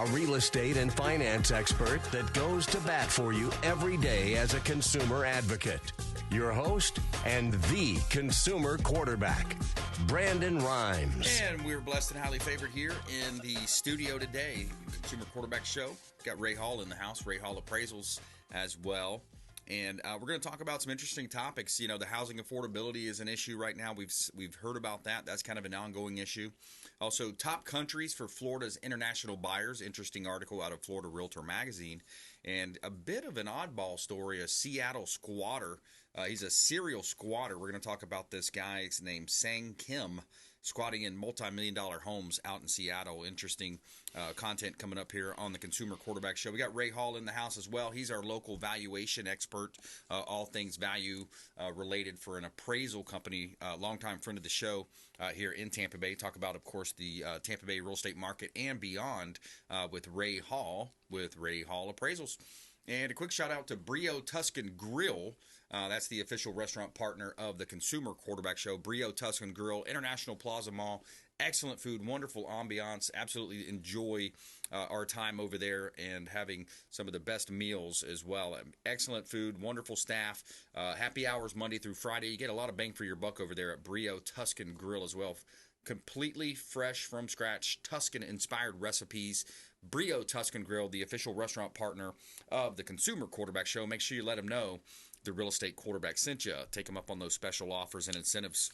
a real estate and finance expert that goes to bat for you every day as a consumer advocate. Your host and the consumer quarterback, Brandon Rhymes. And we're blessed and highly favored here in the studio today. Consumer Quarterback Show. Got Ray Hall in the house, Ray Hall Appraisals as well. And we're going to talk about some interesting topics. You know, the housing affordability is an issue right now. We've heard about that. That's kind of an ongoing issue. Also, top countries for Florida's international buyers. Interesting article out of Florida Realtor Magazine. And a bit of an oddball story, a Seattle squatter. He's a serial squatter. We're going to talk about this guy named Sang Kim, squatting in multi-million-dollar homes out in Seattle. Interesting content coming up here on the Consumer Quarterback Show. We got Ray Hall in the house as well. He's our local valuation expert, all things value related for an appraisal company, longtime friend of the show here in Tampa Bay. Talk about, of course, the Tampa Bay real estate market and beyond with Ray Hall Appraisals. And a quick shout out to Brio Tuscan Grill. That's the official restaurant partner of the Consumer Quarterback Show. Brio Tuscan Grill, International Plaza Mall. Excellent food, wonderful ambiance. Absolutely enjoy our time over there and having some of the best meals as well. Excellent food, wonderful staff. Happy hours Monday through Friday. You get a lot of bang for your buck over there at Brio Tuscan Grill as well. Completely fresh from scratch, Tuscan-inspired recipes. Brio Tuscan Grill, the official restaurant partner of the Consumer Quarterback Show. Make sure you let them know the real estate quarterback sent you. Take them up on those special offers and incentives.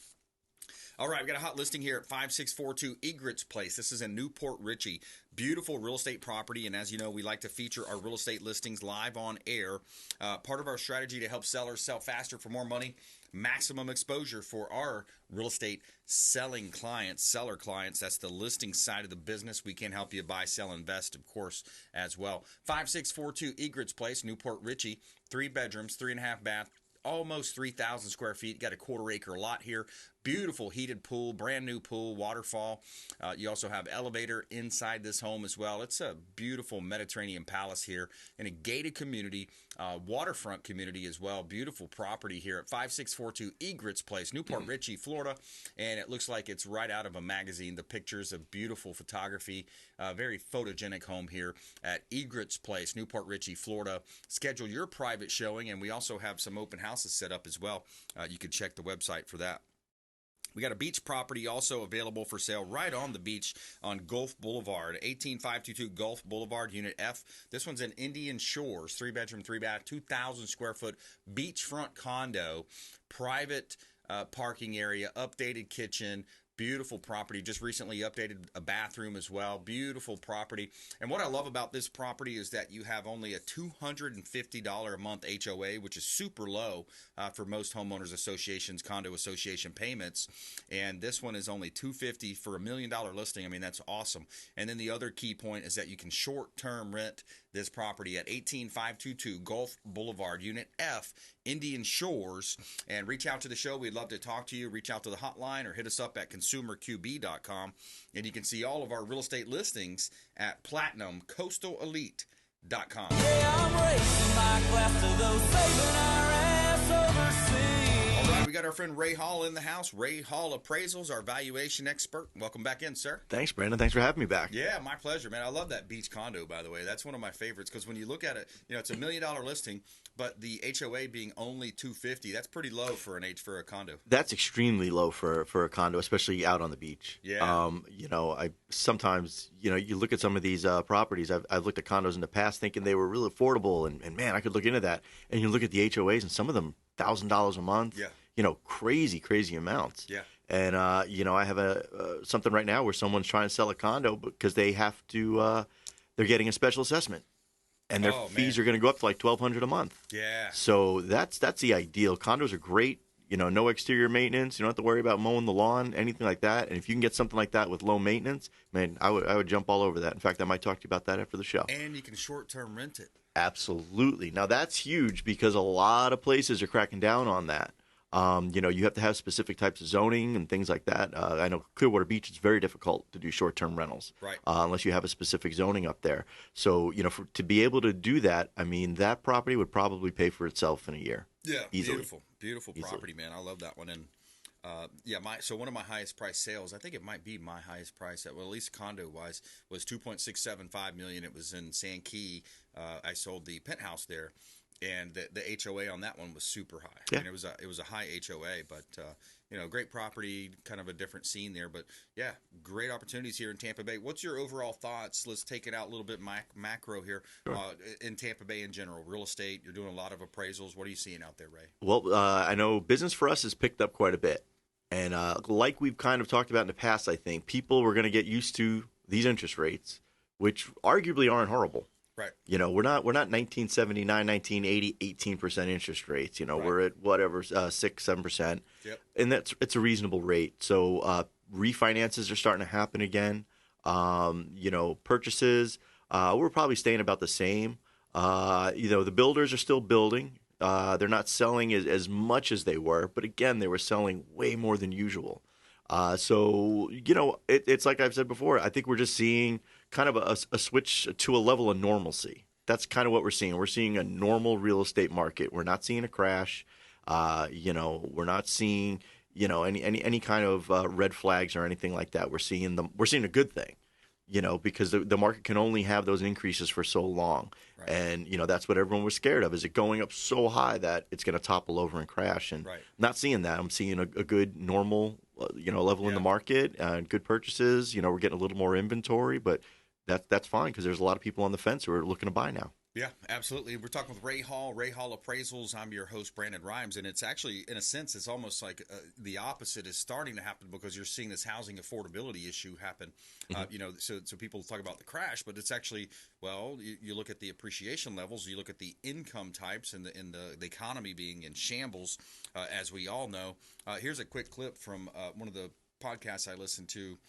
All right, we got a hot listing here at 5642 Egrets Place. This is in Newport Richey. Beautiful real estate property, and as you know, we like to feature our real estate listings live on air. Part of our strategy to help sellers sell faster for more money, maximum exposure for our real estate selling clients, seller clients. That's the listing side of the business. We can help you buy, sell, invest, of course, as well. 5642 Egrets Place, Newport Richey. 3 bedrooms, 3.5 bath, almost 3,000 square feet. Got a quarter-acre lot here. Beautiful heated pool, brand new pool, waterfall. You also have elevator inside this home as well. It's a beautiful Mediterranean palace here in a gated community, waterfront community as well. Beautiful property here at 5642 Egrets Place, Newport Richey, Florida. And it looks like it's right out of a magazine. The pictures of beautiful photography, very photogenic home here at Egrets Place, Newport Richey, Florida. Schedule your private showing, and we also have some open houses set up as well. You can check the website for that. We got a beach property also available for sale right on the beach on Gulf Boulevard, 18522 Gulf Boulevard, Unit F. This one's in Indian Shores, 3-bedroom, 3-bath, 2,000 square foot beachfront condo, private parking area, updated kitchen. Beautiful property. Just recently updated a bathroom as well. Beautiful property. And what I love about this property is that you have only a $250 a month HOA, which is super low for most homeowners associations, condo association payments. And this one is only $250 for $1 million listing. I mean, that's awesome. And then the other key point is that you can short-term rent this property at 18522 Gulf Boulevard, Unit F, Indian Shores. And reach out to the show. We'd love to talk to you. Reach out to the hotline or hit us up at consumerqb.com. And you can see all of our real estate listings at platinumcoastalelite.com. Yeah, I'm raising my glass to those saving our ass overseas. All right, we got our friend Ray Hall in the house. Ray Hall Appraisals, our valuation expert. Welcome back in, sir. Thanks, Brandon. Thanks for having me back. Yeah, my pleasure, man. I love that beach condo, by the way. That's one of my favorites because when you look at it, you know, it's $1 million listing, but the HOA being only $250, that's pretty low for a condo. That's extremely low for a condo, especially out on the beach. Yeah. You know, I sometimes, you know, you look at some of these properties. I've looked at condos in the past thinking they were really affordable, and man, I could look into that. And you look at the HOAs, and some of them $1,000 a month. Yeah. You know, crazy amounts. Yeah. And you know, I have something right now where someone's trying to sell a condo because they have to. They're getting a special assessment, and their fees are going to go up to like $1,200 a month. Yeah. So that's the ideal. Condos are great. You know, no exterior maintenance. You don't have to worry about mowing the lawn, anything like that. And if you can get something like that with low maintenance, man, I would jump all over that. In fact, I might talk to you about that after the show. And you can short-term rent it. Absolutely. Now that's huge because a lot of places are cracking down on that. You know, you have to have specific types of zoning and things like that. I know Clearwater Beach, it's very difficult to do short-term rentals, right? Unless you have a specific zoning up there. So, you know, to be able to do that, I mean, that property would probably pay for itself in a year. Yeah, easily. Beautiful property, man. I love that one. And So one of my highest price sales, I think it might be my highest price, at least condo wise, was $2.675 million. It was in San Key. I sold the penthouse there, and the HOA on that one was super high. Yeah. I mean, it was a high HOA, but great property, kind of a different scene there. But yeah, great opportunities here in Tampa Bay. What's your overall thoughts? Let's take it out a little bit macro here. Sure. In Tampa Bay in general, real estate. You're doing a lot of appraisals. What are you seeing out there, Ray? Well, I know business for us has picked up quite a bit. And like we've kind of talked about in the past, I think people were going to get used to these interest rates, which arguably aren't horrible. Right. We're not 1979, 1980, 18% interest rates. Right. We're at whatever 6-7%. Yep. And it's a reasonable rate. So refinances are starting to happen again. Purchases, we're probably staying about the same. The builders are still building. They're not selling as much as they were, but again, they were selling way more than usual. It's like I've said before, I think we're just seeing kind of a switch to a level of normalcy. That's kind of what we're seeing. We're seeing a normal real estate market. We're not seeing a crash. We're not seeing, any kind of red flags or anything like that. We're seeing a good thing. Because the market can only have those increases for so long. Right. And, that's what everyone was scared of. Is it going up so high that it's going to topple over and crash? And right. Not seeing that. I'm seeing a good normal, level in the market and good purchases. We're getting a little more inventory, but that's fine because there's a lot of people on the fence who are looking to buy now. Yeah, absolutely. We're talking with Ray Hall Appraisals. I'm your host, Brandon Rhymes, and it's actually, in a sense, it's almost like the opposite is starting to happen because you're seeing this housing affordability issue happen. Mm-hmm. So people talk about the crash, but it's actually, you look at the appreciation levels, you look at the income types, and the economy being in shambles, as we all know. Here's a quick clip from one of the podcasts I listened to.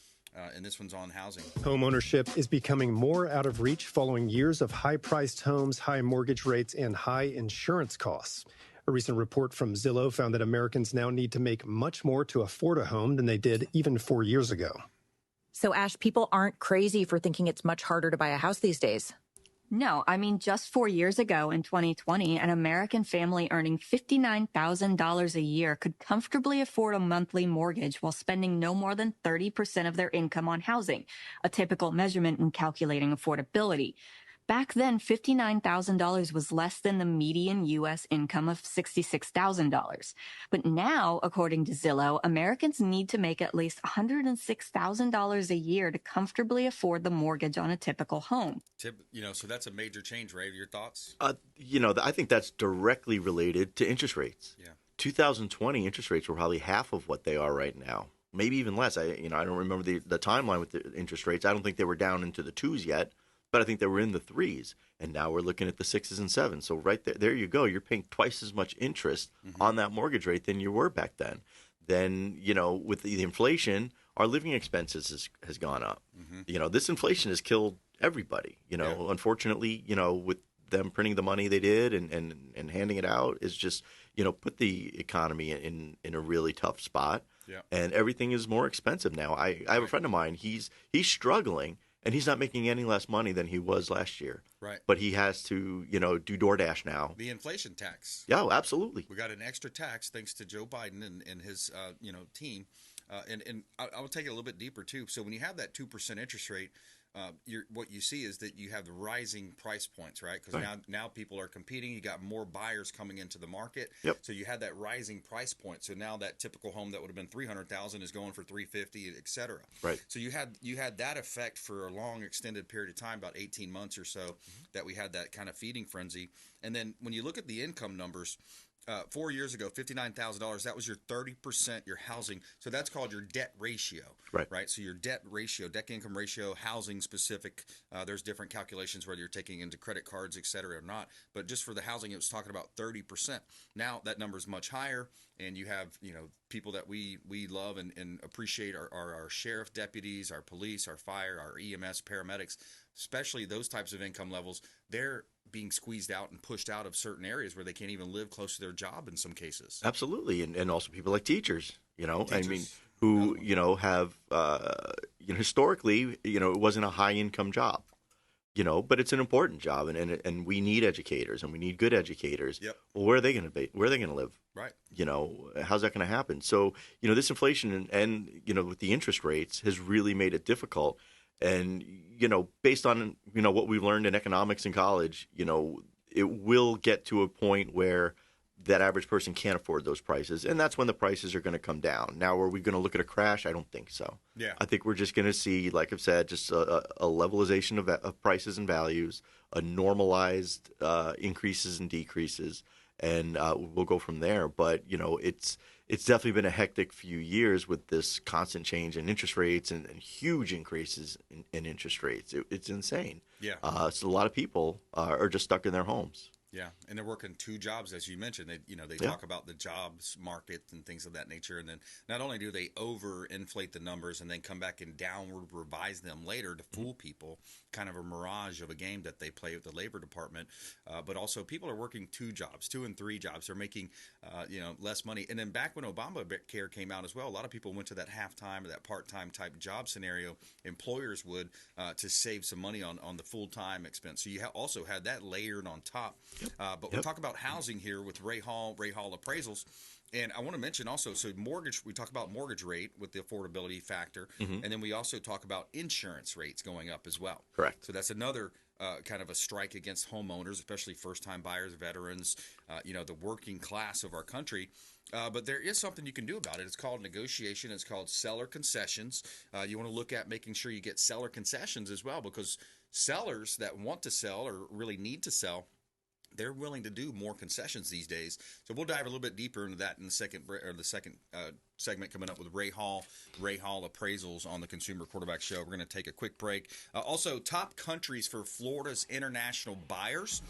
And this one's on housing. Homeownership is becoming more out of reach following years of high-priced homes, high mortgage rates, and high insurance costs. A recent report from Zillow found that Americans now need to make much more to afford a home than they did even 4 years ago. So, Ash, people aren't crazy for thinking it's much harder to buy a house these days. No, I mean, just 4 years ago in 2020, an American family earning $59,000 a year could comfortably afford a monthly mortgage while spending no more than 30% of their income on housing, a typical measurement in calculating affordability. Back then, $59,000 was less than the median U.S. income of $66,000. But now, according to Zillow, Americans need to make at least $106,000 a year to comfortably afford the mortgage on a typical home. So that's a major change, Ray. Your thoughts? I think that's directly related to interest rates. Yeah. 2020 interest rates were probably half of what they are right now. Maybe even less. I don't remember the timeline with the interest rates. I don't think they were down into the 2s yet. But I think they were in the 3s, and now we're looking at the 6s and 7s. So right there you go. You're paying twice as much interest on that mortgage rate than you were back then. Then, with the inflation, our living expenses has gone up. Mm-hmm. This inflation has killed everybody. Unfortunately, with them printing the money they did and handing it out is just, put the economy in a really tough spot. Yeah. And everything is more expensive now. I have a friend of mine. He's struggling. And he's not making any less money than he was last year. Right. But he has to, do DoorDash now. The inflation tax. Yeah, absolutely. We got an extra tax thanks to Joe Biden and his, team. And I will take it a little bit deeper, too. So when you have that 2% interest rate, what you see is that you have the rising price points, right? Because now people are competing. You got more buyers coming into the market. Yep. So you had that rising price point. So now that typical home that would have been $300,000 is going for $350,000, et cetera. Right. So you had that effect for a long extended period of time, about 18 months or so, that we had that kind of feeding frenzy. And then when you look at the income numbers, 4 years ago, $59,000, that was your 30%, your housing. So that's called your debt ratio, right? So your debt ratio, debt income ratio, housing specific, there's different calculations whether you're taking into credit cards, et cetera, or not. But just for the housing, it was talking about 30%. Now that number is much higher, and you have, people that we love and appreciate our sheriff deputies, our police, our fire, our EMS, paramedics, especially those types of income levels. They're being squeezed out and pushed out of certain areas where they can't even live close to their job in some cases. Absolutely. And also people like teachers, who, have, historically, it wasn't a high income job. but it's an important job, and we need educators, and we need good educators. Yep. Well, where are they going to be? Where are they going to live? Right. How's that going to happen? So, this inflation and with the interest rates has really made it difficult. And, based on, what we've learned in economics in college, it will get to a point where that average person can't afford those prices. And that's when the prices are going to come down. Now, are we going to look at a crash? I don't think so. Yeah. I think we're just going to see, like I've said, just a levelization of prices and values, a normalized increases and decreases, and we'll go from there. But, it's definitely been a hectic few years with this constant change in interest rates and huge increases in interest rates. It's insane. Yeah. So a lot of people are just stuck in their homes. Yeah, and they're working two jobs, as you mentioned. They talk about the jobs market and things of that nature, and then not only do they overinflate the numbers and then come back and downward revise them later to fool people, kind of a mirage of a game that they play with the labor department, but also people are working two jobs, 2 and 3 jobs. They're making less money. And then back when Obamacare came out as well, a lot of people went to that half-time or that part-time type job scenario. Employers would to save some money on the full-time expense. So you also had that layered on top. But we'll talk about housing here with Ray Hall Appraisals. And I want to mention also, so mortgage, we talk about mortgage rate with the affordability factor. And then we also talk about insurance rates going up as well. Correct. So that's another kind of a strike against homeowners, especially first-time buyers, veterans, the working class of our country. But there is something you can do about it. It's called negotiation. It's called seller concessions. You want to look at making sure you get seller concessions as well, because sellers that want to sell or really need to sell, they're willing to do more concessions these days. So we'll dive a little bit deeper into that in the second segment coming up with Ray Hall Appraisals on the Consumer Quarterback Show. We're going to take a quick break. Also, top countries for Florida's international buyers.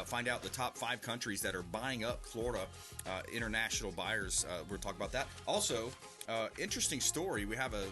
Find out the top 5 countries that are buying up Florida international buyers. We'll talk about that. Also, interesting story. We have a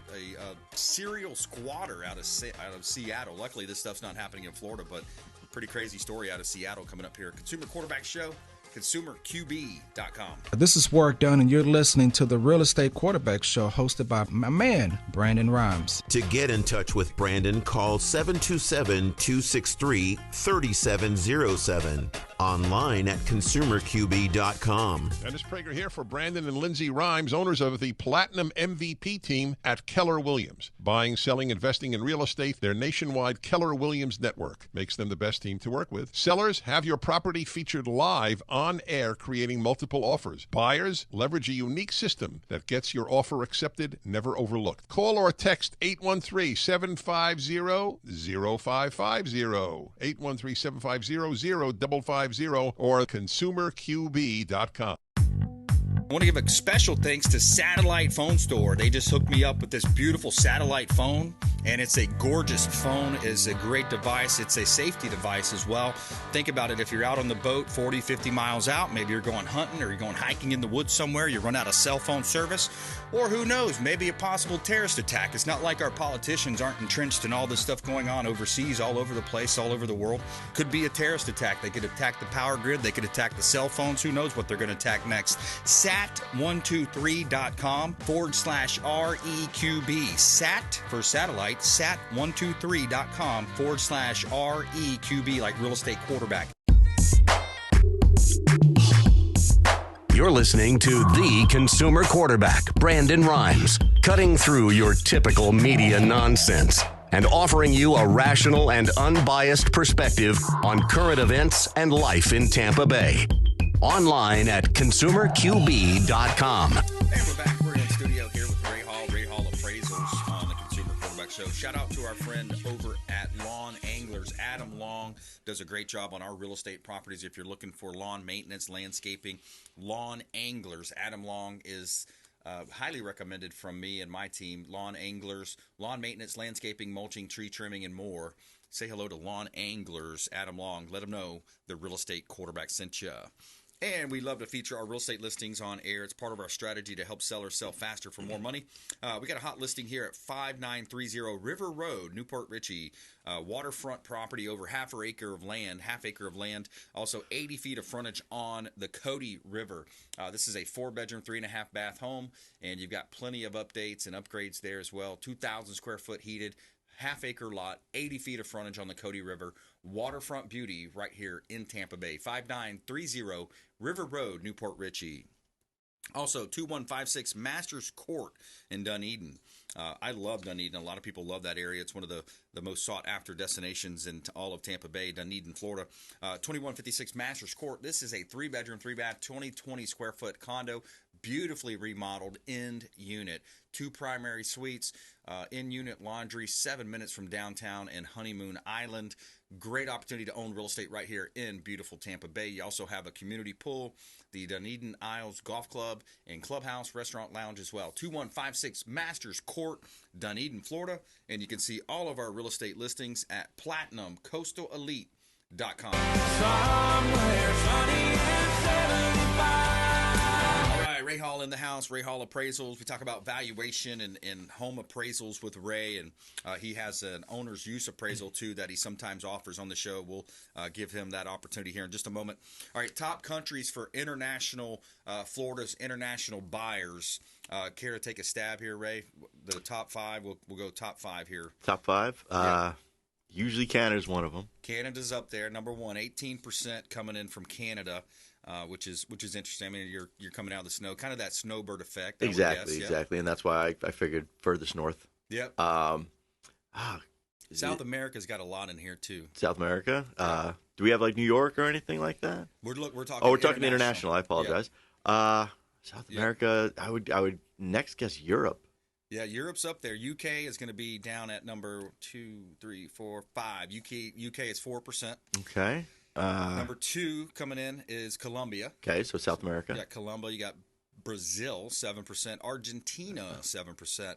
serial squatter out of Seattle. Luckily, this stuff's not happening in Florida, but pretty crazy story out of Seattle coming up here. Consumer Quarterback Show, consumerqb.com. This is Work Done, and you're listening to the Real Estate Quarterback Show hosted by my man, Brandon Rhymes. To get in touch with Brandon, call 727-263-3707. Online at consumerqb.com. Dennis Prager here for Brandon and Lindsay Rhymes, owners of the Platinum MVP team at Keller Williams. Buying, selling, investing in real estate, their nationwide Keller Williams network makes them the best team to work with. Sellers, have your property featured live on air, creating multiple offers. Buyers, leverage a unique system that gets your offer accepted, never overlooked. Call or text 813-750-0550, 813-750-0550, or consumerqb.com. I want to give a special thanks to Satellite Phone Store. They just hooked me up with this beautiful satellite phone, and it's a gorgeous phone. It's a great device. It's a safety device as well. Think about it. If you're out on the boat 40, 50 miles out, maybe you're going hunting or you're going hiking in the woods somewhere, you run out of cell phone service, or who knows, maybe a possible terrorist attack. It's not like our politicians aren't entrenched in all this stuff going on overseas, all over the place, all over the world. Could be a terrorist attack. They could attack the power grid. They could attack the cell phones. Who knows what they're going to attack next. sat123.com/REQB. SAT for satellite, sat123.com/REQB, like real estate quarterback. You're listening to the Consumer Quarterback, Brandon Rhymes, cutting through your typical media nonsense and offering you a rational and unbiased perspective on current events and life in Tampa Bay. Online at consumerqb.com. And we're back. We're in studio here with Ray Hall Appraisals on the Consumer Quarterback Show. Shout out to our friend over at Lawn Anglers. Adam Long does a great job on our real estate properties. If you're looking for lawn maintenance, landscaping, Lawn Anglers, Adam Long is highly recommended from me and my team. Lawn Anglers, lawn maintenance, landscaping, mulching, tree trimming, and more. Say hello to Lawn Anglers, Adam Long. Let them know the real estate quarterback sent you. And we love to feature our real estate listings on air. It's part of our strategy to help sellers sell faster for more money. We got a hot listing here at 5930 River Road, Newport Richey. Waterfront property, over half acre of land. Also 80 feet of frontage on the Cody River. This is a 4-bedroom, 3.5-bath home, and you've got plenty of updates and upgrades there as well. 2,000 square foot heated. half-acre lot, 80 feet of frontage on the Cody River, waterfront beauty right here in Tampa Bay. 5930 River Road, Newport Richey. Also, 2156 Masters Court in Dunedin. I love Dunedin. A lot of people love that area. It's one of the most sought-after destinations in all of Tampa Bay, Dunedin, Florida. 2156 Masters Court. This is a 3-bedroom, 3-bath, 20 square foot condo, beautifully remodeled end unit. 2 primary suites, in-unit laundry, 7 minutes from downtown and Honeymoon Island. Great opportunity to own real estate right here in beautiful Tampa Bay. You also have a community pool, the Dunedin Isles Golf Club, and clubhouse, restaurant, lounge as well. 2156 Masters Court, Dunedin, Florida. And you can see all of our real estate listings at PlatinumCoastalElite.com. Somewhere sunny and 75. All right, Ray Hall in the house, Ray Hall Appraisals. We talk about valuation and home appraisals with Ray, and he has an owner's use appraisal, too, that he sometimes offers on the show. We'll give him that opportunity here in just a moment. All right, top countries for international, Florida's international buyers. Care to take a stab here, Ray? The top 5, we'll go top 5 here. Top 5? Yeah. Usually Canada's one of them. Canada's up there, number 1, 18% coming in from Canada. Which is interesting. I mean, you're coming out of the snow, kind of that snowbird effect. Exactly, and that's why I figured furthest north. Yep. South America's got a lot in here too. South America. Do we have like New York or anything like that? We're talking. Oh, we're talking international. I apologize. Yep. South America. I would next guess Europe. Yeah, Europe's up there. UK is going to be down at number 2, 3, 4, 5. UK is 4%. Okay. Number 2 coming in is Colombia. Okay, so South America. You got Colombia. You got Brazil, 7%. Argentina, 7%.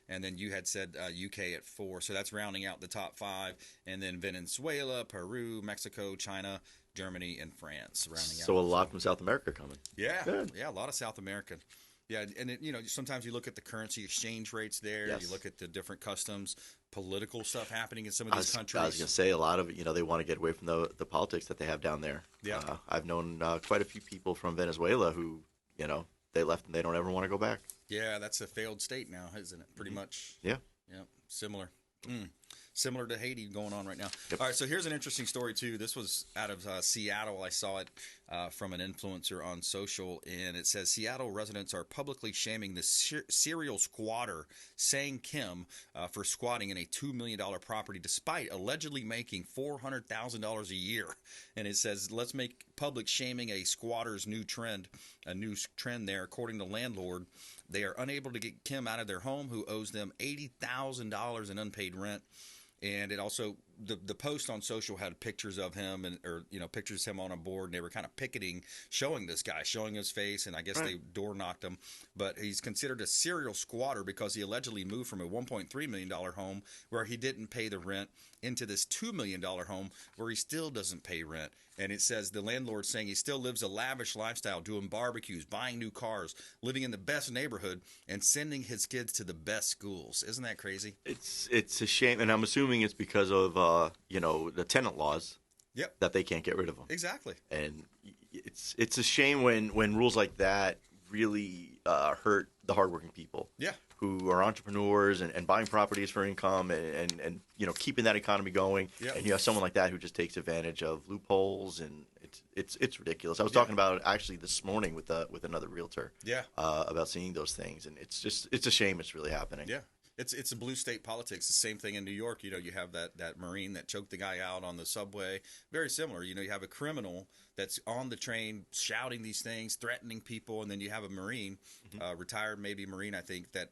And then you had said UK at 4%. So that's rounding out the top 5. And then Venezuela, Peru, Mexico, China, Germany, and France rounding out. So a lot from South America coming. Yeah. Good. Yeah, a lot of South America. Yeah, and sometimes you look at the currency exchange rates there. Yes. You look at the different customs, political stuff happening in some of these countries. I was going to say a lot of it, they want to get away from the politics that they have down there. Yeah. I've known quite a few people from Venezuela who, they left and they don't ever want to go back. Yeah, that's a failed state now, isn't it? Pretty much. Yeah. Yeah, similar. Similar to Haiti going on right now. Yep. All right, so here's an interesting story, too. This was out of Seattle. I saw it from an influencer on social, and it says Seattle residents are publicly shaming the serial squatter, Sang Kim, for squatting in a $2 million property despite allegedly making $400,000 a year. And it says, let's make public shaming a squatter's new trend there. According to landlord, they are unable to get Kim out of their home, who owes them $80,000 in unpaid rent. And it also, the post on social had pictures of him pictures of him on a board, and they were kind of picketing, showing this guy, showing his face, and I guess they door knocked him. But he's considered a serial squatter because he allegedly moved from a $1.3 million home where he didn't pay the rent into this $2 million home where he still doesn't pay rent. And it says the landlord saying he still lives a lavish lifestyle, doing barbecues, buying new cars, living in the best neighborhood, and sending his kids to the best schools. Isn't that crazy? It's a shame, and I'm assuming it's because of the tenant laws. Yep. That they can't get rid of them. Exactly. And it's a shame when rules like that really hurt the hardworking people. Yeah. Who are entrepreneurs and buying properties for income and keeping that economy going. Yep. And you have someone like that who just takes advantage of loopholes, and it's ridiculous. I was talking about it actually this morning with another realtor. Yeah. About seeing those things, and it's a shame it's really happening. Yeah. It's a blue state politics. The same thing in New York. You have that Marine that choked the guy out on the subway. Very similar. You have a criminal that's on the train shouting these things, threatening people, and then you have a Marine, retired maybe Marine, I think, that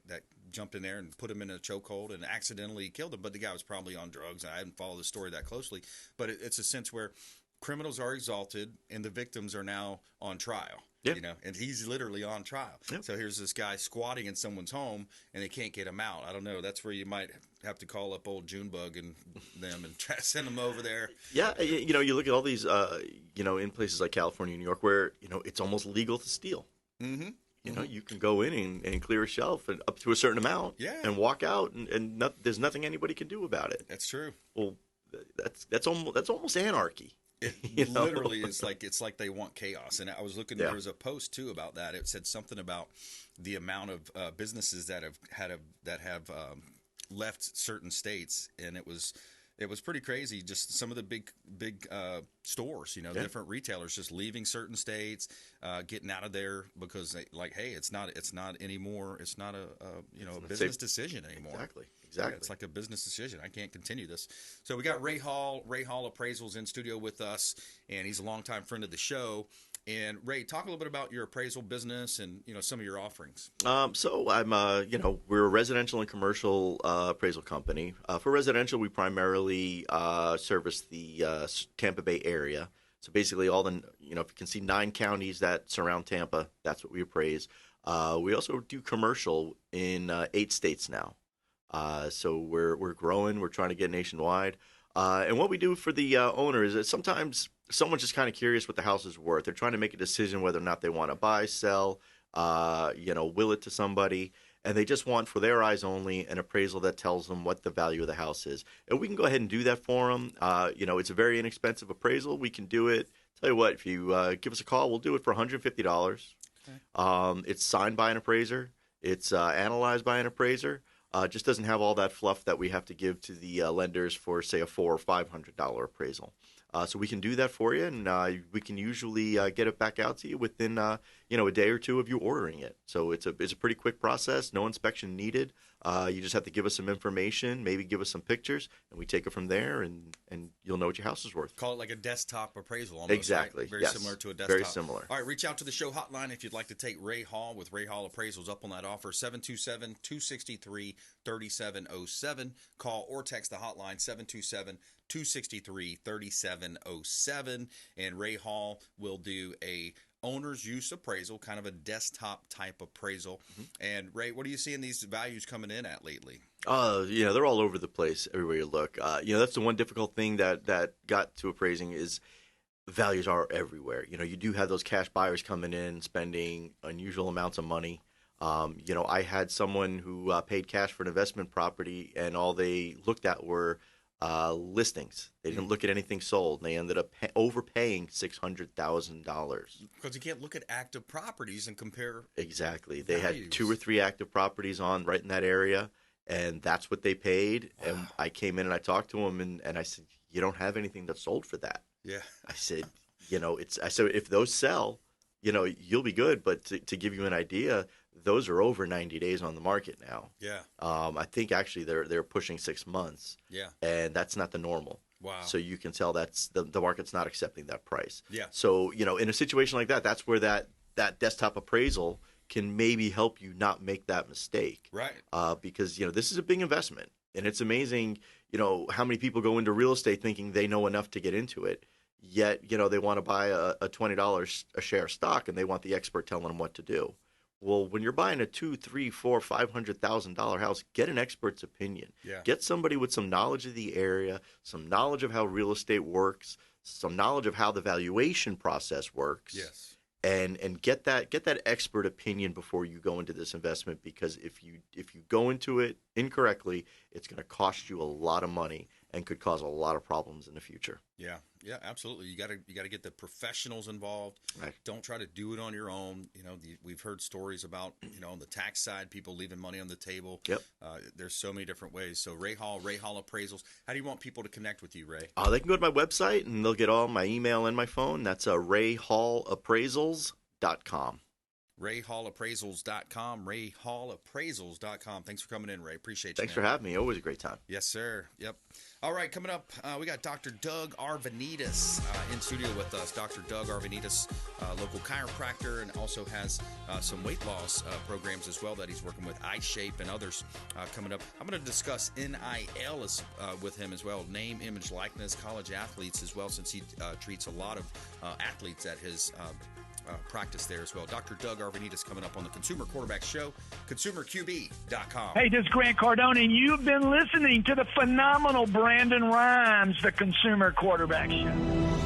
jumped in there and put him in a chokehold and accidentally killed him. But the guy was probably on drugs. I haven't followed the story that closely. But it's a sense where criminals are exalted and the victims are now on trial. Yep. And he's literally on trial. Yep. So here's this guy squatting in someone's home, and they can't get him out. I don't know. That's where you might have to call up old Junebug and them and try to send them over there. Yeah, you look at all these, in places like California, New York, where it's almost legal to steal. Mm-hmm. You can go in and clear a shelf and up to a certain amount, and walk out, and there's nothing anybody can do about it. That's true. Well, that's almost anarchy. It literally is it's like they want chaos. And I was looking, there was a post too about that. It said something about the amount of businesses that have left certain states, and it was pretty crazy. Just some of the big stores, different retailers just leaving certain states, getting out of there because they hey, it's not anymore. It's not a business decision anymore. Exactly. Yeah, it's like a business decision. I can't continue this. So we got Ray Hall Appraisals in studio with us, and he's a longtime friend of the show. And Ray, talk a little bit about your appraisal business and some of your offerings. So I'm we're a residential and commercial appraisal company. For residential, we primarily service the Tampa Bay area. So basically, all the if you can see 9 counties that surround Tampa, that's what we appraise. We also do commercial in 8 states now. So we're growing. We're trying to get nationwide. And what we do for the owner is that sometimes someone's just kind of curious what the house is worth. They're trying to make a decision whether or not they want to buy, sell, will it to somebody. And they just want, for their eyes only, an appraisal that tells them what the value of the house is. And we can go ahead and do that for them. It's a very inexpensive appraisal. We can do it. Tell you what, if you give us a call, we'll do it for $150. Okay. It's signed by an appraiser. It's analyzed by an appraiser. Just doesn't have all that fluff that we have to give to the lenders for, say, a $400 or $500 appraisal. So we can do that for you, and we can usually get it back out to you within a day or two of you ordering it. So it's a pretty quick process, no inspection needed. You just have to give us some information, maybe give us some pictures, and we take it from there, and you'll know what your house is worth. Call it like a desktop appraisal almost. Exactly. Right? Very similar to a desktop. Very similar. All right, reach out to the show hotline if you'd like to take Ray Hall with Ray Hall Appraisals up on that offer, 727-263-3707. Call or text the hotline, 727-263-3707, and Ray Hall will do a owner's use appraisal, kind of a desktop type appraisal. Mm-hmm. And Ray, what are you seeing these values coming in at lately? They're all over the place everywhere you look. That's the one difficult thing that got to appraising is values are everywhere. You do have those cash buyers coming in, spending unusual amounts of money. I had someone who paid cash for an investment property, and all they looked at were listings. They didn't look at anything sold, and they ended up overpaying $600,000. Because you can't look at active properties and compare. Exactly. They values. had 2 or 3 active properties on right in that area, and that's what they paid. Wow. And I came in and I talked to them, and I said, "You don't have anything that's sold for that." Yeah. I said, I said if those sell, you'll be good. But to give you an idea, those are over 90 days on the market now. Yeah. I think actually they're pushing 6 months. Yeah. And that's not the normal. Wow. So you can tell that's the market's not accepting that price. Yeah. So, in a situation like that, that's where that desktop appraisal can maybe help you not make that mistake. Right. Because, this is a big investment. And it's amazing, how many people go into real estate thinking they know enough to get into it. Yet, they want to buy a $20 a share stock, and they want the expert telling them what to do. Well, when you're buying a $200,000, $300,000, $400,000, $500,000 house, get an expert's opinion. Yeah. Get somebody with some knowledge of the area, some knowledge of how real estate works, some knowledge of how the valuation process works. Yes. And get that expert opinion before you go into this investment, because if you go into it incorrectly, it's going to cost you a lot of money and could cause a lot of problems in the future. Yeah, absolutely. You got to get the professionals involved. Right. Don't try to do it on your own. We've heard stories about on the tax side, people leaving money on the table. Yep. There's so many different ways. So Ray Hall Appraisals. How do you want people to connect with you, Ray? They can go to my website and they'll get all my email and my phone. That's RayHallAppraisals.com. RayHallAppraisals.com. RayHallAppraisals.com. Thanks for coming in, Ray. Appreciate you. Thanks for having me. Always a great time. Yes, sir. Yep. All right, coming up, we got Dr. Doug Arvanitis in studio with us. Dr. Doug Arvanitis, local chiropractor, and also has some weight loss programs as well that he's working with, iShape and others coming up. I'm going to discuss NIL with him as well, name, image, likeness, college athletes as well, since he treats a lot of athletes at his practice there as well. Dr. Doug Arvanitis coming up on the Consumer Quarterback Show, consumerqb.com. Hey, this is Grant Cardone, and you've been listening to the phenomenal Brandon Rhymes, the Consumer Quarterback Show.